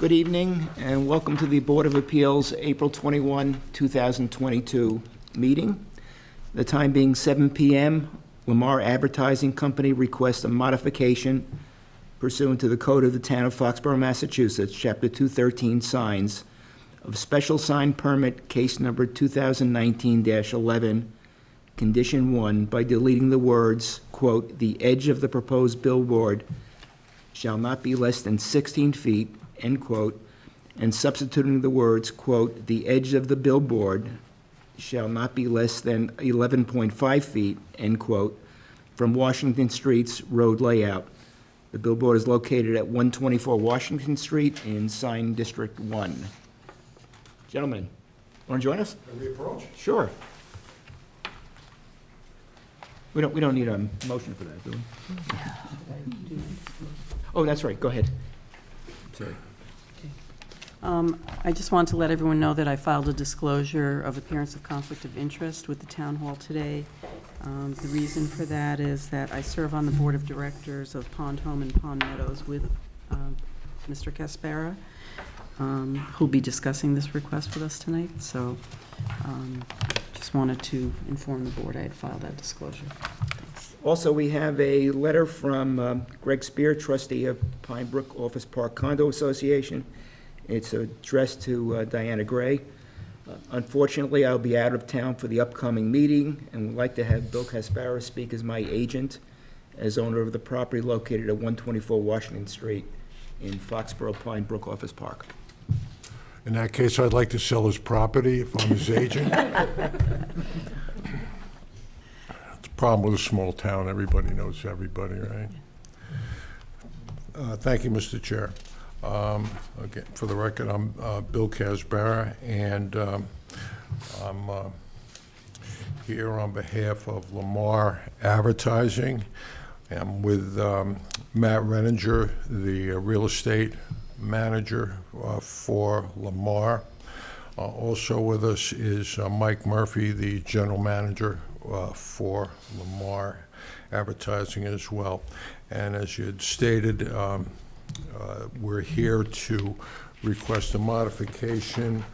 Good evening and welcome to the Board of Appeals April 21, 2022 meeting. The time being 7 p.m., Lamar Advertising Company requests a modification pursuant to the Code of the Town of Foxborough, Massachusetts, Chapter 213, Signs, of Special Sign Permit, Case Number 2019-11, Condition 1, by deleting the words, quote, "The edge of the proposed billboard shall not be less than 16 feet," end quote, and substituting the words, quote, "The edge of the billboard shall not be less than 11.5 feet," end quote, from Washington Street's road layout. The billboard is located at 124 Washington Street in Sign District 1. Gentlemen, want to join us? Can we approach? Sure. We don't need a motion for that, do we? Oh, that's right, go ahead. Sorry. I just want to let everyone know that I filed a disclosure of appearance of conflict of interest with the town hall today. The reason for that is that I serve on the board of directors of Pond Home and Pond Meadows with Mr. Casbara, who'll be discussing this request with us tonight. So just wanted to inform the board I had filed that disclosure. Thanks. Also, we have a letter from Greg Spear, trustee of Pine Brook Office Park Condo Association. It's addressed to Diana Gray. Unfortunately, I'll be out of town for the upcoming meeting and would like to have Bill Casbara speak as my agent as owner of the property located at 124 Washington Street in Foxborough, Pine Brook Office Park. In that case, I'd like to sell his property if I'm his agent. It's a problem with a small town. Everybody knows everybody, right? Thank you, Mr. Chair. Again, for the record, I'm Bill Casbara, and I'm here on behalf of Lamar Advertising. I'm with Matt Renninger, the real estate manager for Lamar. Also with us is Mike Murphy, the general manager for Lamar Advertising as well. And as you had stated, we're here to request a modification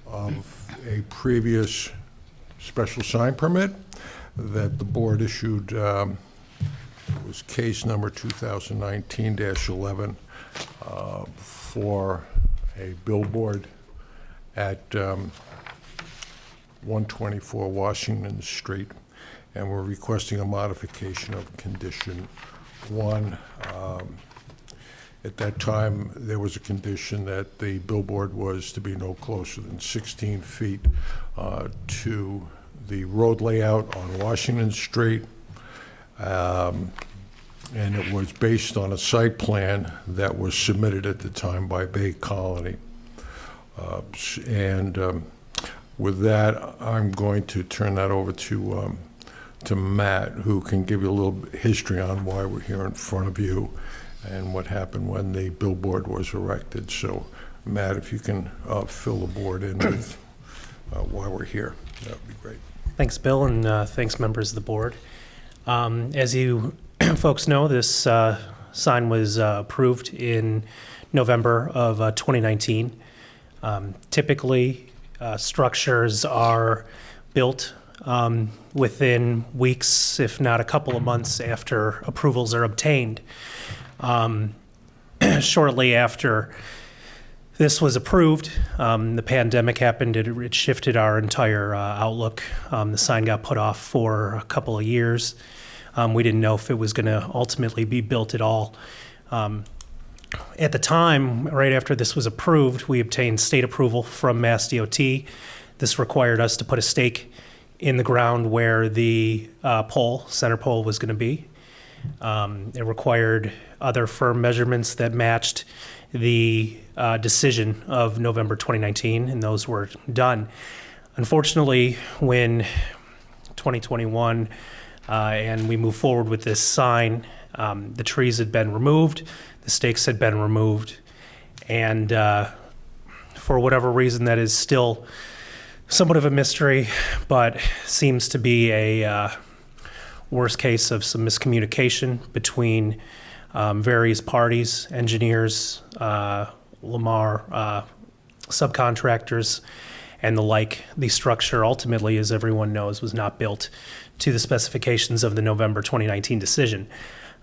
of a previous special sign permit that the board issued. It was case number 2019-11 for a billboard at 124 Washington Street, and we're requesting a modification of condition 1. At that time, there was a condition that the billboard was to be no closer than 16 feet to the road layout on Washington Street. And it was based on a site plan that was submitted at the time by Bay Colony. With that, I'm going to turn that over to Matt, who can give you a little history on why we're here in front of you and what happened when the billboard was erected. So, Matt, if you can fill the board in with why we're here, that would be great. Thanks, Bill, and thanks, members of the board. As you folks know, this sign was approved in November of 2019. Typically, structures are built within weeks, if not a couple of months after approvals are obtained. Shortly after this was approved, the pandemic happened. It shifted our entire outlook. The sign got put off for a couple of years. We didn't know if it was going to ultimately be built at all. At the time, right after this was approved, we obtained state approval from Mass DOT. This required us to put a stake in the ground where the center pole was going to be. It required other firm measurements that matched the decision of November 2019, and those were done. Unfortunately, when 2021 and we moved forward with this sign, the trees had been removed, the stakes had been removed, and for whatever reason that is still somewhat of a mystery, but seems to be a worst case of some miscommunication between various parties, engineers, Lamar subcontractors and the like. The structure ultimately, as everyone knows, was not built to the specifications of the November 2019 decision.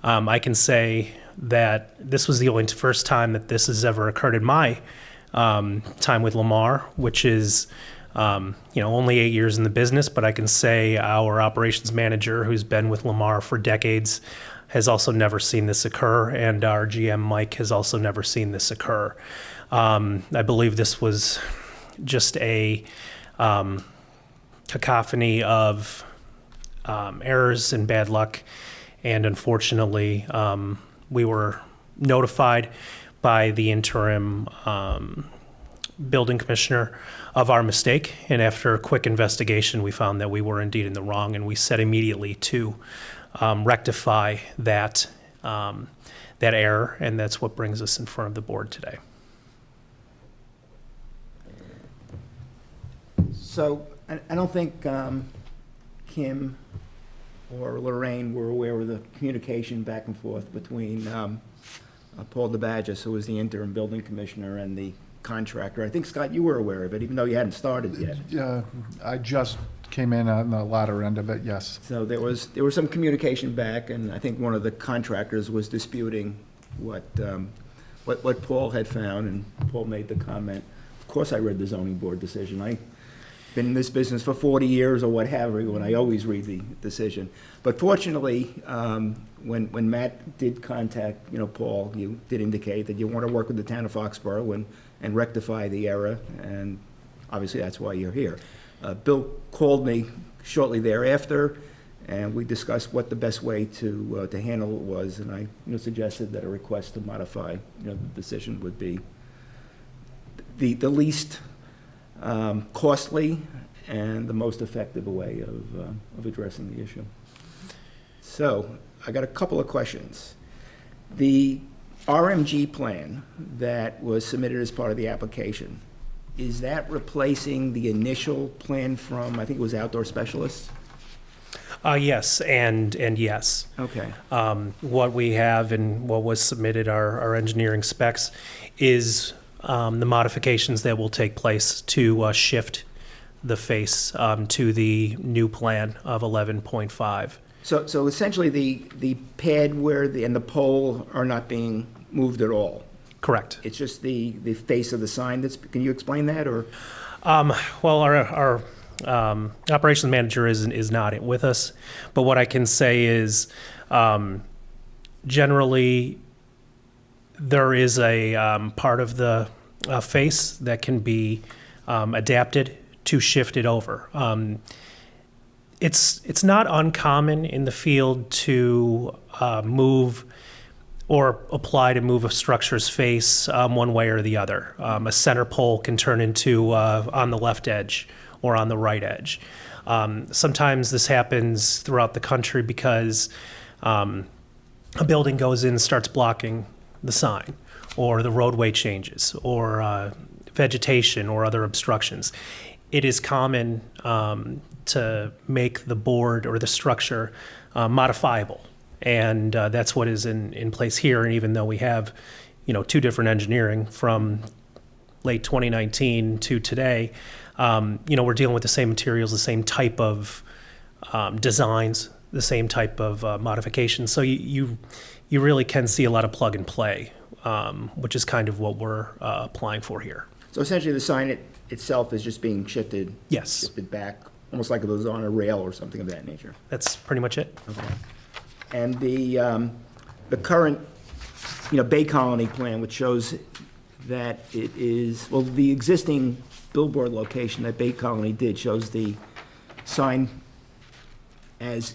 I can say that this was the only first time that this has ever occurred in my time with Lamar, which is only 8 years in the business, but I can say our operations manager, who's been with Lamar for decades, has also never seen this occur, and our GM, Mike, has also never seen this occur. I believe this was just a cacophony of errors and bad luck, and unfortunately, we were notified by the interim building commissioner of our mistake, and after a quick investigation, we found that we were indeed in the wrong, and we set immediately to rectify that error, and that's what brings us in front of the board today. So I don't think Kim or Lorraine were aware of the communication back and forth between Paul DeBadges, who was the interim building commissioner, and the contractor. I think, Scott, you were aware of it, even though you hadn't started yet. Yeah, I just came in on the latter end of it, yes. So there was some communication back, and I think one of the contractors was disputing what Paul had found, and Paul made the comment, of course I read the zoning board decision. I've been in this business for 40 years or what have you, and I always read the decision. But fortunately, when Matt did contact, Paul, you did indicate that you want to work with the town of Foxborough and rectify the error, and obviously that's why you're here. Bill called me shortly thereafter, and we discussed what the best way to handle it was, and I suggested that a request to modify the decision would be the least costly and the most effective way of addressing the issue. So I got a couple of questions. The RMG plan that was submitted as part of the application, is that replacing the initial plan from, I think it was Outdoor Specialists? Yes, and yes. Okay. What we have and what was submitted, our engineering specs, is the modifications that will take place to shift the face to the new plan of 11.5. So essentially the pad and the pole are not being moved at all? Correct. It's just the face of the sign can you explain that, or? Well, our operations manager is not with us, but what I can say is generally there is a part of the face that can be adapted to shift it over. It's not uncommon in the field to move or apply to move a structure's face one way or the other. A center pole can turn into on the left edge or on the right edge. Sometimes this happens throughout the country because a building goes in and starts blocking the sign, or the roadway changes, or vegetation or other obstructions. It is common to make the board or the structure modifiable. And that's what is in place here. And even though we have, two different engineering from late 2019 to today, we're dealing with the same materials, the same type of designs, the same type of modifications. So you really can see a lot of plug and play, which is kind of what we're applying for here. So essentially the sign itself is just being shifted? Yes. Shifted back, almost like it was on a rail or something of that nature? That's pretty much it. Okay. And the current, Bay Colony plan, which shows that it is, well, the existing billboard location that Bay Colony did shows the sign as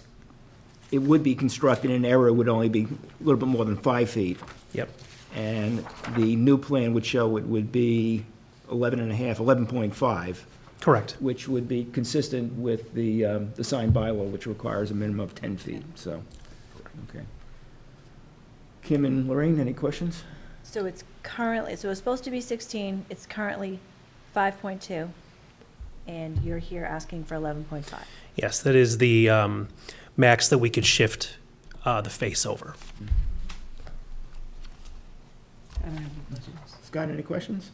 it would be constructed in error would only be a little bit more than 5 feet. Yep. And the new plan would show it would be 11.5, Correct. which would be consistent with the sign bylaw, which requires a minimum of 10 feet, so. Okay. Kim and Lorraine, any questions? So it's supposed to be 16, it's currently 5.2, and you're here asking for 11.5. Yes, that is the max that we could shift the face over. I don't have any questions. Scott, any questions?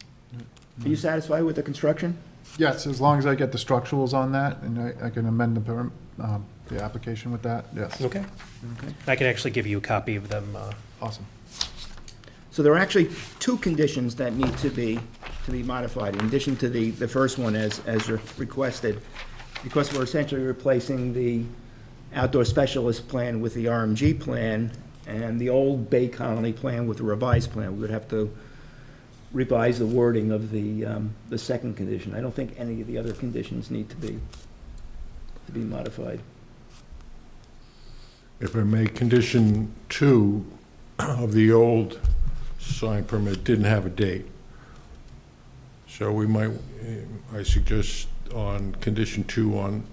Are you satisfied with the construction? Yes, as long as I get the structurals on that, and I can amend the application with that, yes. Okay. Okay. I can actually give you a copy of them. Awesome. So there are actually two conditions that need to be modified, in addition to the first one as requested, because we're essentially replacing the outdoor specialist plan with the RMG plan and the old Bay Colony plan with the revised plan. We would have to revise the wording of the second condition. I don't think any of the other conditions need to be modified. If I may, condition 2 of the old sign permit didn't have a date. So we might, I suggest on condition 2 on,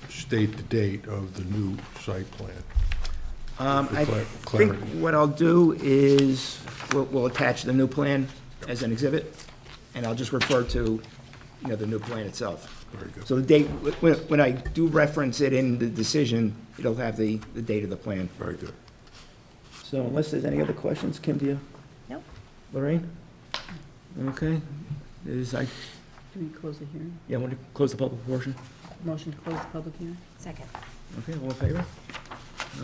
state the date of the new site plan. I For think clarity. what I'll do is, we'll attach the new plan as an exhibit, and I'll just refer to, the new plan itself. Very good. So the date, when I do reference it in the decision, it'll have the date of the plan. Very good. So unless there's any other questions, Kim, do you? Nope. Lorraine? Okay. Do we close the hearing? Yeah, want to close the public portion? Motion to close the public hearing? Second. Okay, all in favor?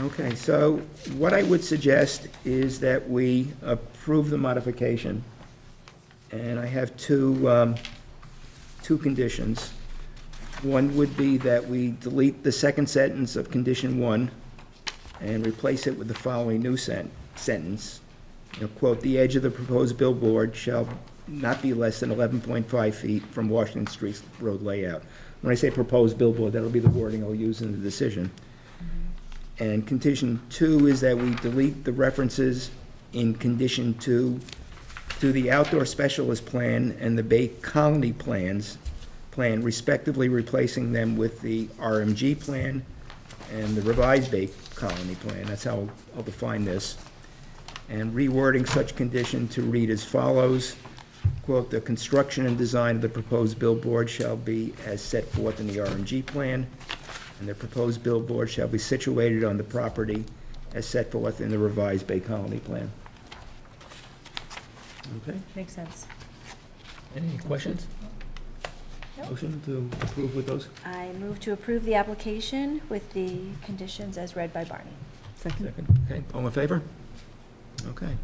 Okay, so what I would suggest is that we approve the modification, and I have two conditions. One would be that we delete the second sentence of condition 1 and replace it with the following new sentence. Quote, "The edge of the proposed billboard shall not be less than 11.5 feet from Washington Street road layout." When I say proposed billboard, that'll be the wording I'll use in the decision. And condition 2 is that we delete the references in condition 2 to the outdoor specialist plan and the Bay Colony plan respectively, replacing them with the RMG plan and the revised Bay Colony plan. That's how I'll define this. And rewording such condition to read as follows, quote, "The construction and design of the proposed billboard shall be as set forth in the RMG plan, and the proposed billboard shall be situated on the property as set forth in the revised Bay Colony plan." Okay, Makes sense. any questions? Nope. Motion to approve with those? I move to approve the application with the conditions as read by Barney. Second? Second. Okay, all in favor? Okay.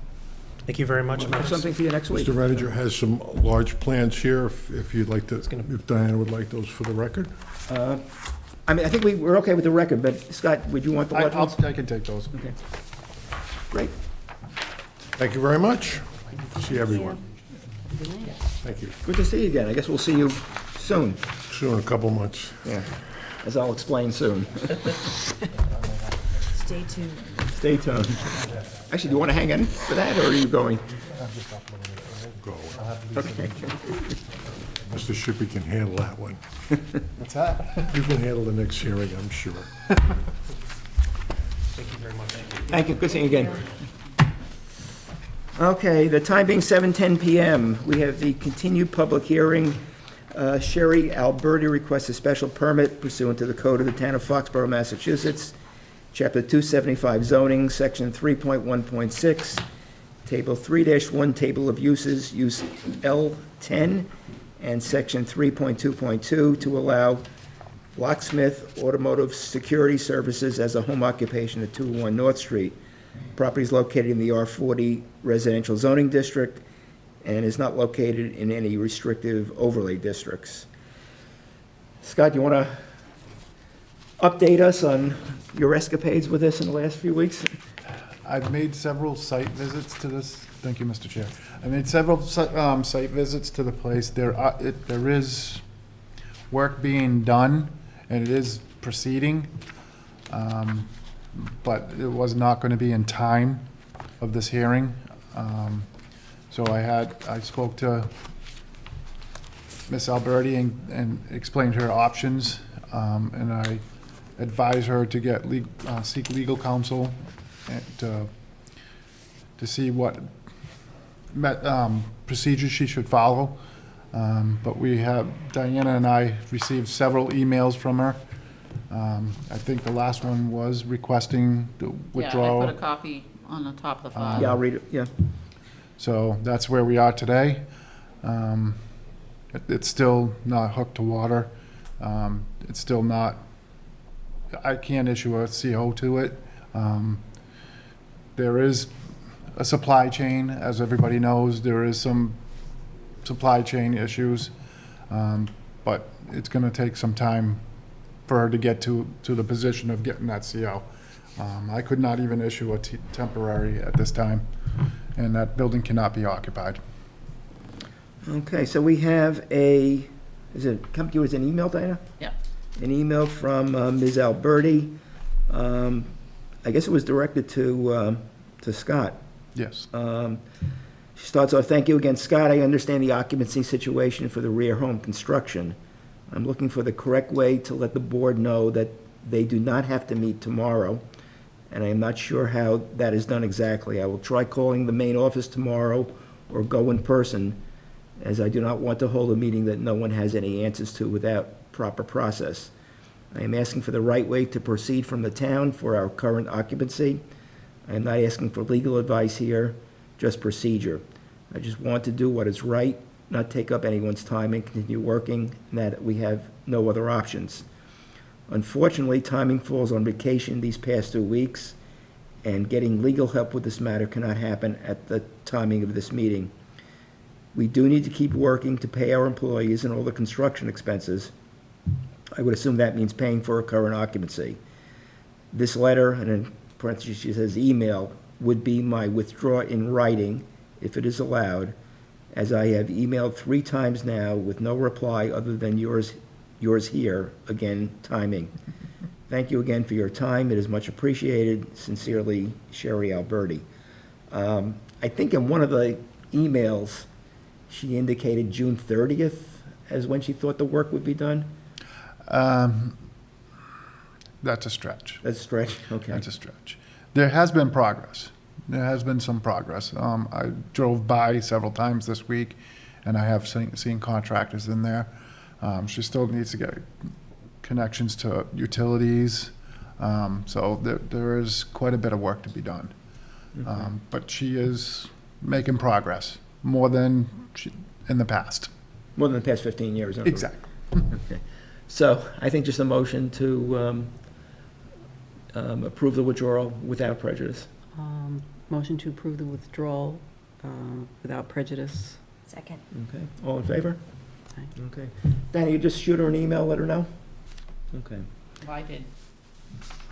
Thank you very much, Have members. something for you next week. Mr. Renninger has some large plans here, if you'd like to, gonna- if Diana would like those for the record. I mean, I think we're okay with the record, but Scott, would you want the large ones? I can take those. Okay. Great. Thank you very much. See everyone. Thank you. Good to see you again. I guess we'll see you soon. Soon, in a couple months. Yeah, as I'll explain soon. Stay tuned. Stay tuned. Actually, do you want to hang in for that, or are you going? Go. Okay. Mr. Shippey can handle that one. What's that? You can handle the next hearing, I'm sure. Thank you very much. Thank you. Good seeing you again. Okay, the time being 7:10 PM, we have the continued public hearing. Sherry Alberty requests a special permit pursuant to the code of the town of Foxborough, Massachusetts, Chapter 275 zoning, Section 3.1.6, Table 3-1, Table of Uses, Use L10, and Section 3.2.2 to allow locksmith automotive security services as a home occupation at 201 North Street. Property is located in the R40 residential zoning district and is not located in any restrictive overlay districts. Scott, you want to update us on your escapades with this in the last few weeks? I've made several site visits to this. Thank you, Mr. Chair. I made several site visits to the place. There is work being done, and it is proceeding, but it was not going to be in time of this hearing. So I spoke to Ms. Alberty and explained her options, and I advised her to get seek legal counsel and to see what procedures she should follow. But Diana and I received several emails from her. I think the last one was requesting the withdrawal. Yeah, I put a copy on the top of the file. Yeah, I'll read it, yeah. So that's where we are today. It's still not hooked to water. It's still not, I can't issue a CO to it. There is a supply chain, as everybody knows. There is some supply chain issues, but it's going to take some time for her to get to the position of getting that CO. I could not even issue a temporary at this time, and that building cannot be occupied. Okay, so we have is it come to you as an email, Diana? Yeah. An email from Ms. Alberty. I guess it was directed to Scott. Yes. She starts off, "Thank you again, Scott. I understand the occupancy situation for the rear home construction. I'm looking for the correct way to let the board know that they do not have to meet tomorrow, and I am not sure how that is done exactly. I will try calling the main office tomorrow or go in person, as I do not want to hold a meeting that no one has any answers to without proper process. I am asking for the right way to proceed from the town for our current occupancy. I am not asking for legal advice here, just procedure. I just want to do what is right, not take up anyone's time and continue working, and that we have no other options. Unfortunately, timing falls on vacation these past 2 weeks, and getting legal help with this matter cannot happen at the timing of this meeting. We do need to keep working to pay our employees and all the construction expenses. I would assume that means paying for a current occupancy. This letter," and in parentheses she says email, "would be my withdrawal in writing, if it is allowed, as I have emailed 3 times now with no reply other than yours here, again, timing. Thank you again for your time. It is much appreciated. Sincerely, Sherry Alberty." I think in one of the emails, she indicated June 30th as when she thought the work would be done. That's a stretch. That's a stretch, okay. That's a stretch. There has been progress. There has been some progress. I drove by several times this week, and I have seen contractors in there. She still needs to get connections to utilities, so there is quite a bit of work to be done. But she is making progress, more than in the past. More than the past 15 years. in other words. Exactly. Okay. So I think just a motion to approve the withdrawal without prejudice. Motion to approve the withdrawal without prejudice. Second. Okay, all in favor? Aye. Okay. Danny, you just shoot her an email, let her know? Okay. Well, I did.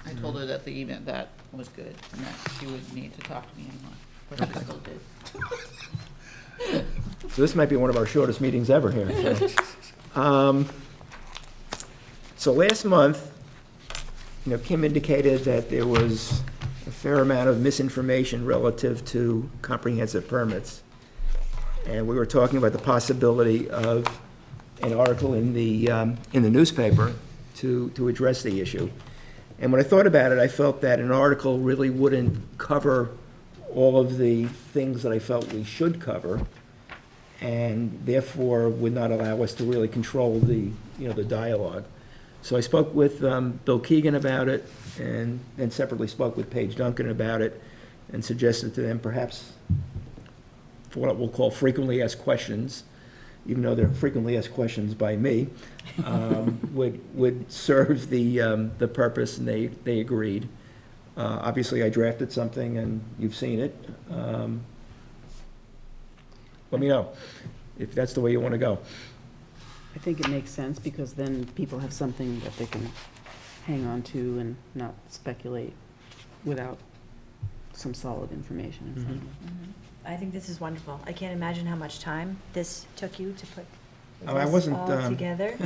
I told her that the event, that was good, and that she wouldn't need to talk to me anymore, but she still did. So this might be one of our shortest meetings ever here. So last month, Kim indicated that there was a fair amount of misinformation relative to comprehensive permits. And we were talking about the possibility of an article in the newspaper to address the issue. And when I thought about it, I felt that an article really wouldn't cover all of the things that I felt we should cover, and therefore would not allow us to really control the dialogue. So I spoke with Bill Keegan about it, and then separately spoke with Paige Duncan about it, and suggested to them perhaps for what we'll call frequently asked questions, even though they're frequently asked questions by me, would serve the purpose, and they agreed. Obviously, I drafted something, and you've seen it. Let me know if that's the way you want to go. I think it makes sense, because then people have something that they can hang on to and not speculate without some solid information in front of them. I think this is wonderful. I can't imagine how much time this took you to put I this wasn't, all together.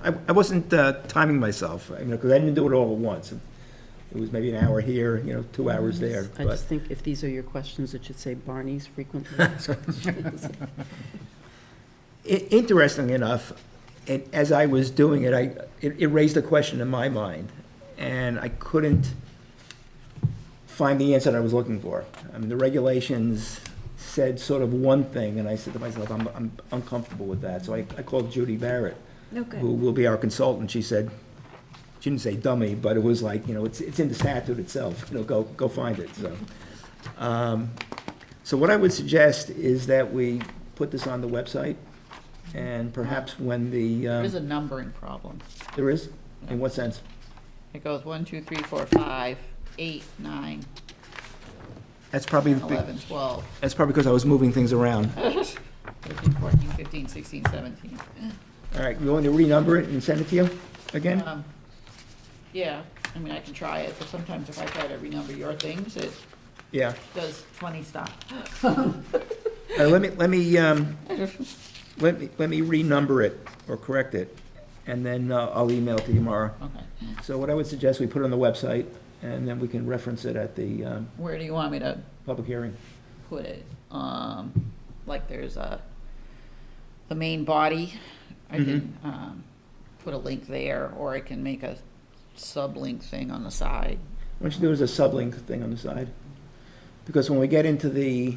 I wasn't timing myself, because I didn't do it all at once. It was maybe an hour here, 2 hours there. I But just think if these are your questions, it should say Barney's frequently asked questions. Interestingly enough, as I was doing it, it raised a question in my mind, and I couldn't find the answer that I was looking for. I mean, the regulations said sort of one thing, and I said to myself, I'm uncomfortable with that. So I called Judy Barrett, Okay. who will be our consultant. She said, she didn't say dummy, but it was like, it's in the statute itself, go find it, so. So what I would suggest is that we put this on the website, and perhaps when the, There is a numbering problem. there is? In what sense? It goes 1, 2, 3, 4, 5, 8, 9, That's probably, 11, 12, that's probably because I was moving things around. 13, 14, 15, 16, 17. All right, you want me to renumber it and send it to you again? Yeah, I mean, I can try it, but sometimes if I try to renumber your things, it Yeah. does funny stuff. Let me renumber it or correct it, and then I'll email it to you tomorrow. Okay. So what I would suggest, we put it on the website, and then we can reference it at the Where do you want me to public hearing. put it? Like there's the main body, I can put a link there, or I can make a sublink thing on the side. What you do is a sublink thing on the side. Because when we get into the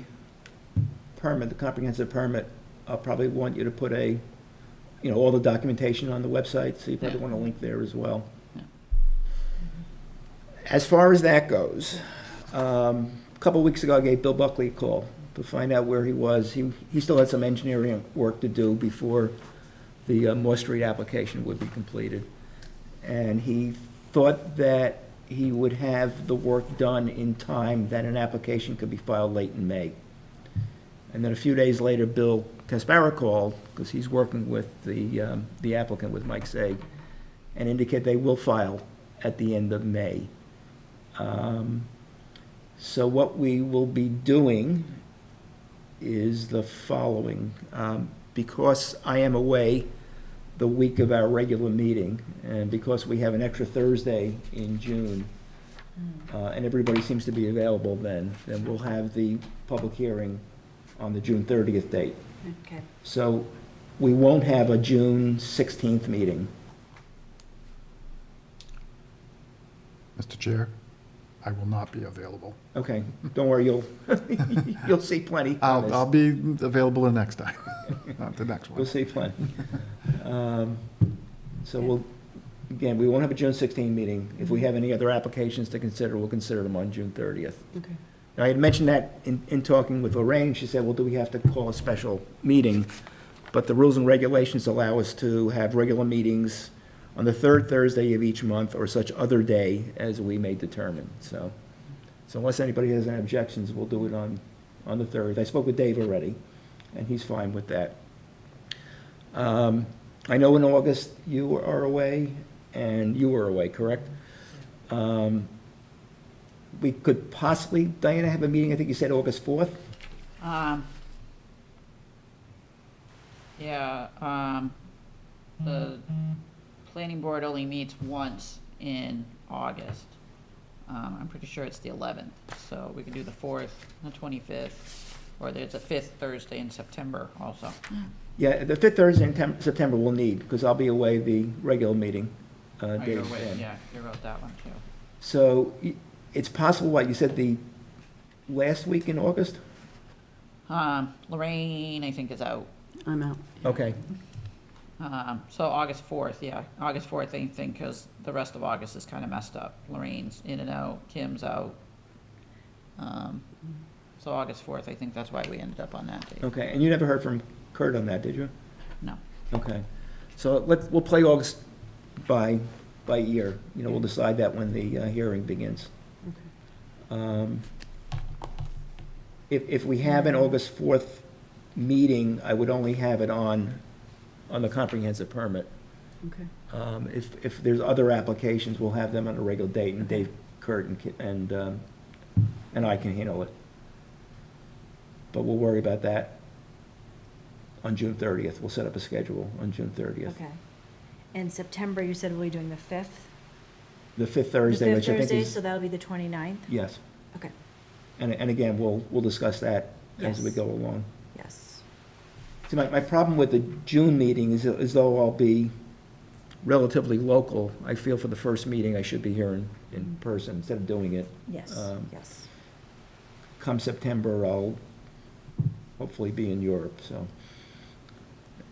permit, the comprehensive permit, I'll probably want you to put all the documentation on the website, so you probably Yeah. want a link there as well. Yeah. As far as that goes, a couple weeks ago, I gave Bill Buckley a call to find out where he was. He still had some engineering work to do before the Morse Street application would be completed. And he thought that he would have the work done in time that an application could be filed late in May. And then a few days later, Bill Casbara called, because he's working with the applicant, with Mike Say, and indicate they will file at the end of May. So what we will be doing is the following. Because I am away the week of our regular meeting, and because we have an extra Thursday in June, and everybody seems to be available then we'll have the public hearing on the June 30th date. Okay. So we won't have a June 16th meeting. Mr. Chair, I will not be available. Okay, don't worry, you'll see plenty. on this. I'll be available the next time, not the next We'll one. see plenty. So again, we won't have a June 16 meeting. If we have any other applications to consider, we'll consider them on June 30th. Okay. Now, I had mentioned that in talking with Lorraine. She said, well, do we have to call a special meeting? But the rules and regulations allow us to have regular meetings on the third Thursday of each month or such other day as we may determine. So unless anybody has any objections, we'll do it on the third. I spoke with Dave already, and he's fine with that. I know in August you are away, and you were away, correct? We could possibly, Diana, have a meeting, I think you said August 4th? The planning board only meets once in August. I'm pretty sure it's the 11th, so we could do the 4th, the 25th, or there's a 5th Thursday in September also. Yeah, the 5th Thursday in September we'll need, because I'll be away the regular meeting Oh, day you're then. right, yeah, you wrote that one too. So it's possible, what, you said the last week in August? Lorraine, I think, is out. I'm out. Okay, So August 4th, yeah, August 4th, I think, because the rest of August is kind of messed up. Lorraine's in and out, Kim's out. So August 4th, I think that's why we ended up on that date. okay, and you never heard from Kurt on that, did you? No. Okay, so we'll play August by ear, we'll decide that when the hearing begins. If we have an August 4th meeting, I would only have it on the comprehensive permit. Okay. If there's other applications, we'll have them on a regular date, and Dave, Kurt, and I can handle it. But we'll worry about that on June 30th. We'll set up a schedule on June 30th. Okay. In September, you said we'll be doing the 5th? The 5th Thursday, The which 5th I think Thursday, is, so that'll be the 29th? yes. Okay, And again, we'll discuss that as we Yes. go along. yes. See, my problem with the June meeting is as though I'll be relatively local. I feel for the first meeting, I should be here in person instead of doing it. Yes, yes. Come September, I'll hopefully be in Europe, so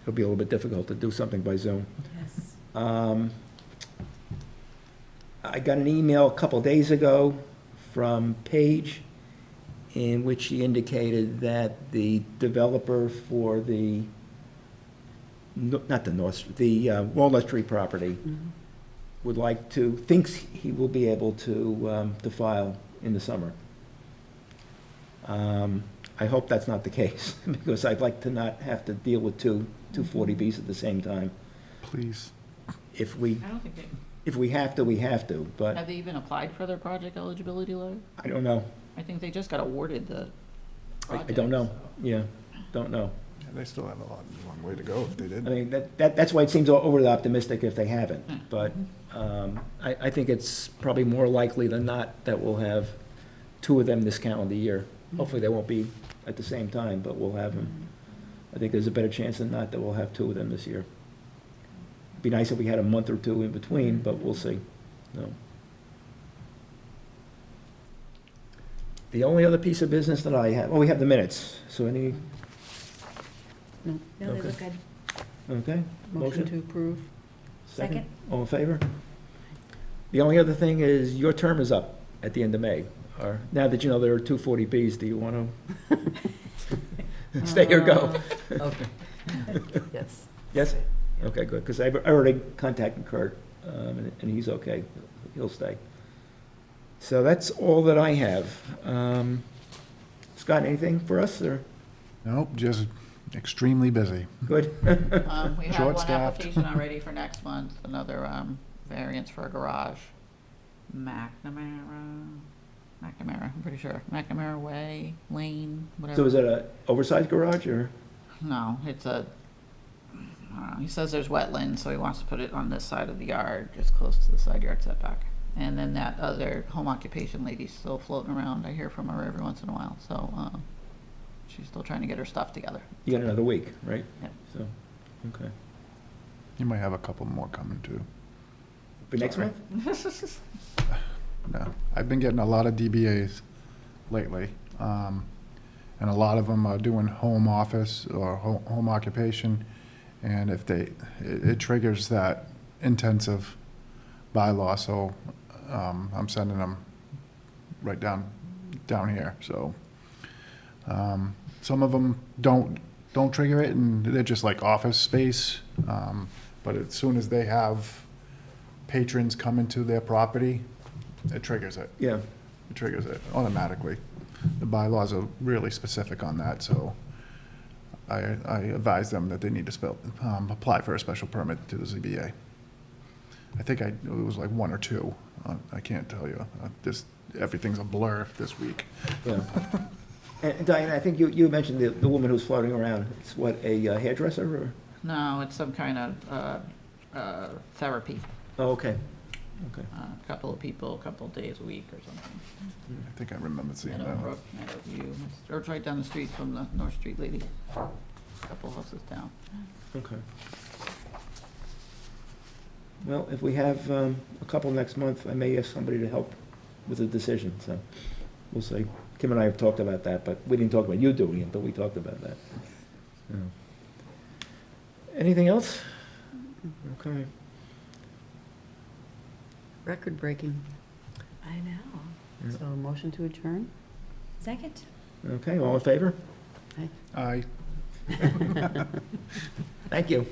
it'll be a little bit difficult to do something by Zoom. Yes. I got an email a couple days ago from Paige, in which he indicated that the developer for the, not the Walnut Street property would like to, thinks he will be able to file in the summer. I hope that's not the case, because I'd like to not have to deal with two 40Bs at the same time. Please. If we, I don't think they, if we have to, we have to, but have they even applied for their project eligibility letter? I don't know. I think they just got awarded the I project. don't know. so- yeah, don't know. Yeah, they still have a long way to go if they did. I mean, that's why it seems overly optimistic if they haven't. But I think it's probably more likely than not that we'll have two of them this calendar year. Hopefully, they won't be at the same time, but we'll have them. I think there's a better chance than not that we'll have two of them this year. It'd be nice if we had a month or two in between, but we'll see. No. The only other piece of business that I have, well, we have the minutes. So any, No, they Okay. look good. okay? Motion to approve? Second. All in favor? The only other thing is your term is up at the end of May. Or now that you know there are two 40Bs, do you want to stay or go? Okay. Yes. Yes? Okay, good, because I've already contacted Kurt, and he's okay. He'll stay. So that's all that I have. Scott, anything for us, or? Nope, just extremely busy. Good? We have one Short-staffed. application already for next month, another variance for a garage. McNamara, I'm pretty sure. McNamara Way, Lane, whatever. So is it a oversized garage, or? No, it's a, he says there's wetlands, so he wants to put it on this side of the yard, just close to the side yard setback. And then that other home occupation lady's still floating around. I hear from her every once in a while, so she's still trying to get her stuff together. You got another week, right? Yep. So, okay. You might have a couple more coming too. For next Sorry. month? No, I've been getting a lot of DBAs lately. And a lot of them are doing home office or home occupation. And if it triggers that intensive bylaw, so I'm sending them right down here. So some of them don't trigger it, and they're just like office space. But as soon as they have patrons come into their property, it triggers it. Yeah. It triggers it automatically. The bylaws are really specific on that, so I advise them that they need to apply for a special permit to the ZBA. I think it was like one or two. I can't tell you. Everything's a blur this week. Yeah. And Diane, I think you mentioned the woman who's floating around. It's what, a hairdresser, or? No, it's some kind of therapy. Oh, okay. Okay. A couple of people, a couple of days a week or something. I think I remember seeing that. Meadowbrook, Meadowview, or it's right down the street from the North Street lady. Couple houses down. Okay. Well, if we have a couple next month, I may ask somebody to help with the decision, so we'll see. Kim and I have talked about that, but we didn't talk about you doing it, but we talked about that. Yeah. Anything else? Okay. Record breaking. I know. Yeah. So motion to adjourn? Second. Okay, all in favor? Aye. Thank you.